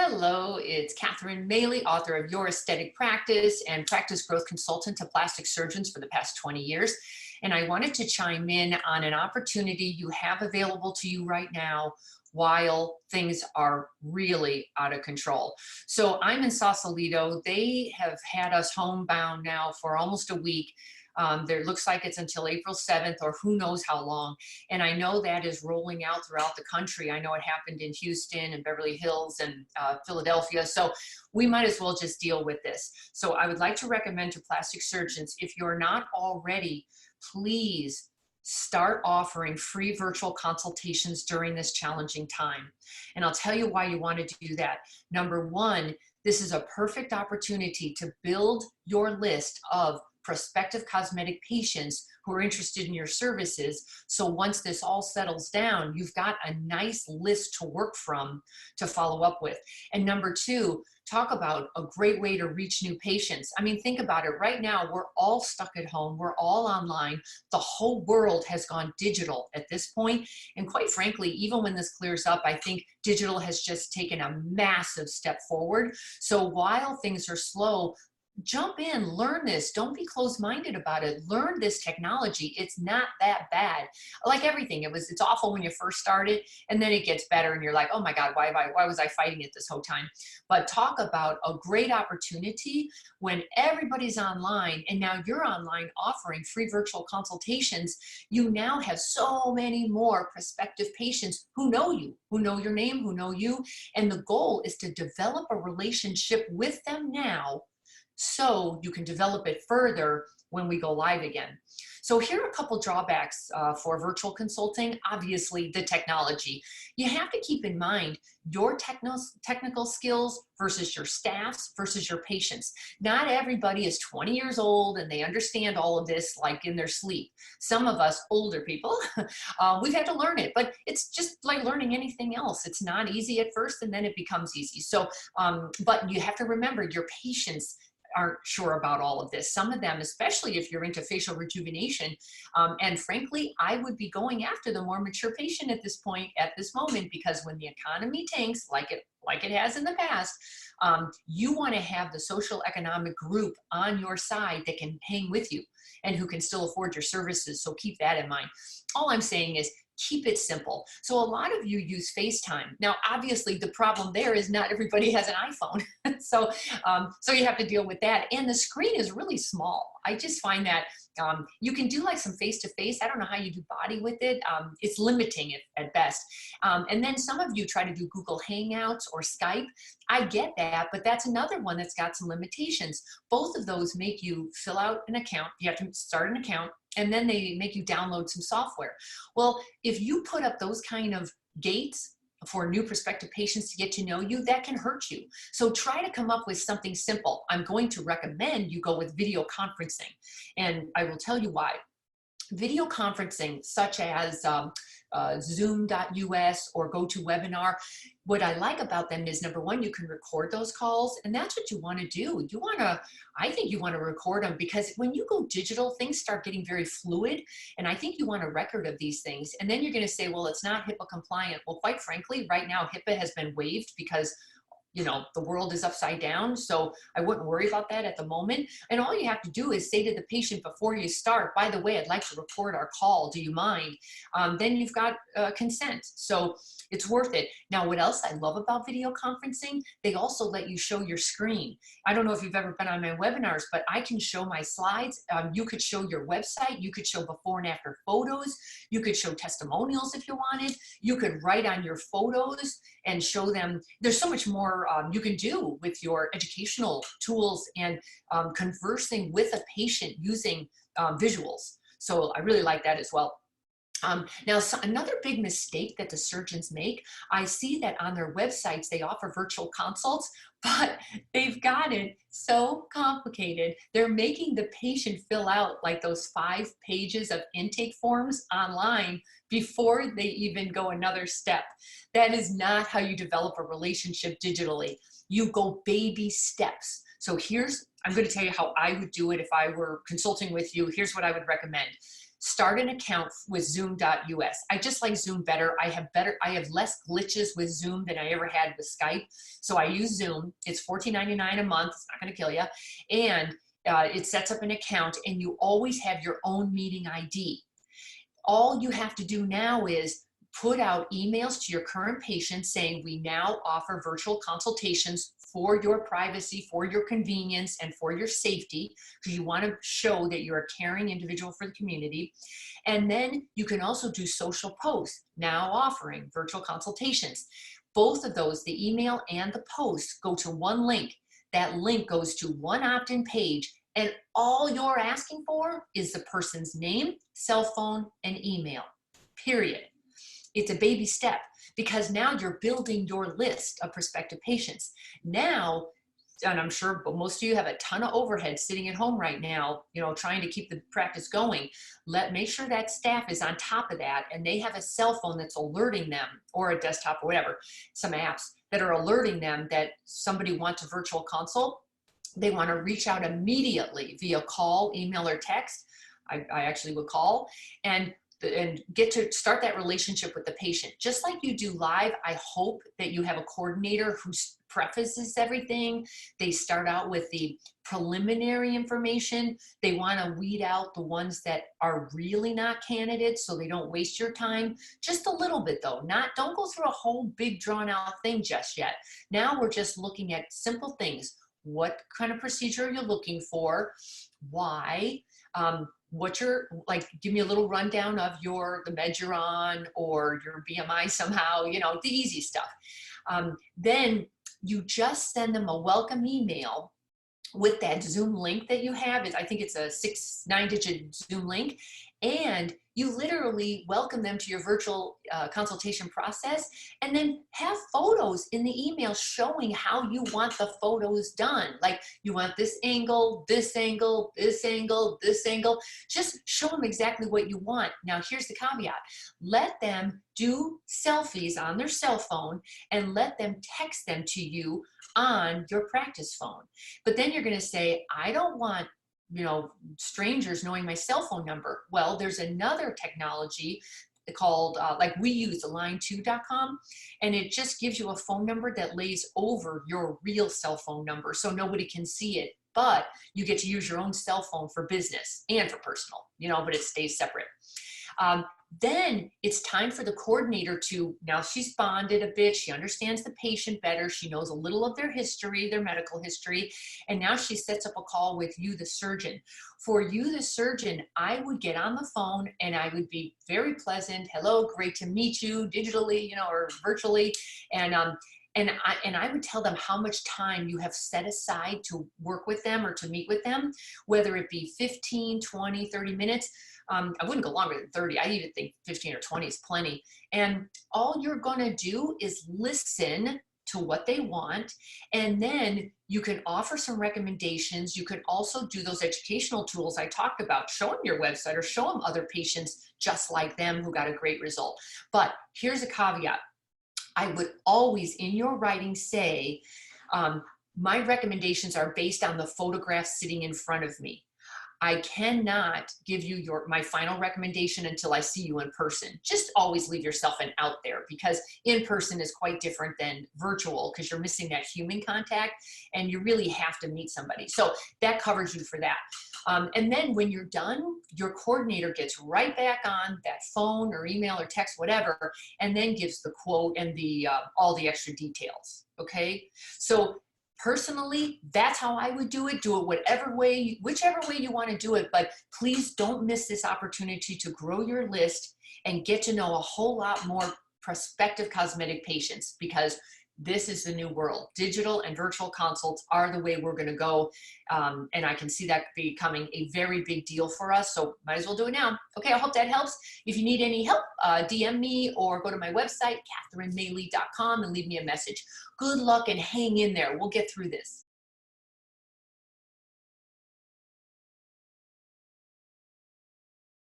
Hello, it's Catherine Maley, author of Your Aesthetic Practice and practice growth consultant to plastic surgeons for the past 20 years. And I wanted to chime in on an opportunity you have available to you right now while things are really out of control. So I'm in Sausalito. They have had us homebound now for almost a week. There looks like it's until April 7th or who knows how long. And I know that is rolling out throughout the country. I know it happened in Houston and Beverly Hills and Philadelphia. So we might as well just deal with this. So I would like to recommend to plastic surgeons, if you're not already, please start offering free virtual consultations during this challenging time. And I'll tell you why you want to do that. Number one, this is a perfect opportunity to build your list of prospective cosmetic patients who are interested in your services. So once this all settles down, you've got a nice list to work from to follow up with. And number two, talk about a great way to reach new patients. I mean, think about it. Right now, we're all stuck at home. We're all online. The whole world has gone digital at this point. And quite frankly, even when this clears up, I think digital has just taken a massive step forward. So while things are slow, jump in, learn this. Don't be closed-minded about it. Learn this technology. It's not that bad. Like everything, it's awful when you first started, and then it gets better, and you're like, oh my God, why was I fighting it this whole time? But talk about a great opportunity when everybody's online, and now you're online offering free virtual consultations. You now have so many more prospective patients who know you, who know your name, who know you, and the goal is to develop a relationship with them now, so you can develop it further when we go live again. So here are a couple drawbacks for virtual consulting. Obviously, the technology. You have to keep in mind your technical skills versus your staff's versus your patients. Not everybody is 20 years old and they understand all of this like in their sleep. Some of us older people, we've had to learn it, but it's just like learning anything else. It's not easy at first and then it becomes easy. So, but you have to remember your patients aren't sure about all of this. Some of them, especially if you're into facial rejuvenation, and frankly, I would be going after the more mature patient at this point, at this moment, because when the economy tanks like it has in the past, you want to have the social economic group on your side that can hang with you and who can still afford your services. So keep that in mind. All I'm saying is keep it simple. So a lot of you use FaceTime. Now, obviously the problem there is not everybody has an iPhone. So you have to deal with that. And the screen is really small. I just find that you can do like some face-to-face. I don't know how you do body with it. It's limiting at best. And then some of you try to do Google Hangouts or Skype. I get that, but that's another one that's got some limitations. Both of those make you fill out an account. You have to start an account, and then they make you download some software. Well, if you put up those kind of gates for new prospective patients to get to know you, that can hurt you. So try to come up with something simple. I'm going to recommend you go with video conferencing, and I will tell you why. Video conferencing, such as Zoom.us or GoToWebinar, what I like about them is, number one, you can record those calls, and that's what you want to do. I think you want to record them, because when you go digital, things start getting very fluid, and I think you want a record of these things. And then you're going to say, well, it's not HIPAA compliant. Well, quite frankly, right now, HIPAA has been waived because the world is upside down. So I wouldn't worry about that at the moment. And all you have to do is say to the patient before you start, by the way, I'd like to record our call. Do you mind? Then you've got consent. So it's worth it. Now, what else I love about video conferencing, they also let you show your screen. I don't know if you've ever been on my webinars, but I can show my slides. You could show your website. You could show before and after photos. You could show testimonials if you wanted. You could write on your photos and show them. There's so much more you can do with your educational tools and conversing with a patient using visuals. So I really like that as well. Now, another big mistake that the surgeons make, I see that on their websites, they offer virtual consults, but they've got it so complicated. They're making the patient fill out like those 5 pages of intake forms online before they even go another step. That is not how you develop a relationship digitally. You go baby steps. So I'm going to tell you how I would do it if I were consulting with you. Here's what I would recommend. start an account with zoom.us. I just like Zoom better. I have less glitches with Zoom than I ever had with Skype. So I use Zoom. It's $14.99 a month. It's not going to kill you. And it sets up an account, and you always have your own meeting ID. All you have to do now is put out emails to your current patients saying, we now offer virtual consultations for your privacy, for your convenience, and for your safety, because you want to show that you're a caring individual for the community. And then you can also do social posts, now offering virtual consultations. Both of those, the email and the post, go to one link. That link goes to one opt-in page, and all you're asking for is the person's name, cell phone, and email, period. It's a baby step, because now you're building your list of prospective patients. Now, and I'm sure most of you have a ton of overhead sitting at home right now, you know, trying to keep the practice going. Make sure that staff is on top of that, and they have a cell phone that's alerting them, or a desktop or whatever, some apps that are alerting them that somebody wants a virtual consult. They want to reach out immediately via call, email, or text. I actually would call and get to start that relationship with the patient. Just like you do live, I hope that you have a coordinator who prefaces everything. They start out with the preliminary information. They want to weed out the ones that are really not candidates, so they don't waste your time. Just a little bit though. Don't go through a whole big drawn out thing just yet. Now we're just looking at simple things. What kind of procedure are you looking for? Why? What you're like, give me a little rundown of the meds you're on, or your BMI somehow, you know, the easy stuff. Then you just send them a welcome email with that Zoom link that you have. I think it's a 9-digit Zoom link, and you literally welcome them to your virtual consultation process, and then have photos in the email showing how you want the photos done. Like, you want this angle, this angle, this angle, this angle. Just show them exactly what you want. Now, here's the caveat. Let them do selfies on their cell phone, and let them text them to you on your practice phone. But then you're going to say, I don't want, you know, strangers knowing my cell phone number. Well, there's another technology called, like we use line2.com, and it just gives you a phone number that lays over your real cell phone number, so nobody can see it, but you get to use your own cell phone for business and for personal, you know, but it stays separate. Then it's time for the coordinator to, now she's bonded a bit, she understands the patient better, she knows a little of their history, their medical history, and now she sets up a call with you, the surgeon. For you, the surgeon, I would get on the phone and I would be very pleasant. Hello, great to meet you digitally, you know, or virtually. And I would tell them how much time you have set aside to work with them or to meet with them, whether it be 15, 20, 30 minutes. I wouldn't go longer than 30. I even think 15 or 20 is plenty. And all you're going to do is listen to what they want. And then you can offer some recommendations. You can also do those educational tools I talked about. Show them your website or show them other patients just like them who got a great result. But here's a caveat. I would always, in your writing, say, my recommendations are based on the photographs sitting in front of me. I cannot give you my final recommendation until I see you in person. Just always leave yourself an out there, because in person is quite different than virtual, because you're missing that human contact and you really have to meet somebody. So that covers you for that. And then when you're done, your coordinator gets right back on that phone or email or text, whatever, and then gives the quote and all the extra details. Okay. So personally, that's how I would do it. Do it whichever way you want to do it. But please don't miss this opportunity to grow your list and get to know a whole lot more prospective cosmetic patients, because this is the new world. Digital and virtual consults are the way we're going to go. And I can see that becoming a very big deal for us. So might as well do it now. Okay, I hope that helps. If you need any help, DM me or go to my website, CatherineMaley.com, and leave me a message. Good luck and hang in there. We'll get through this.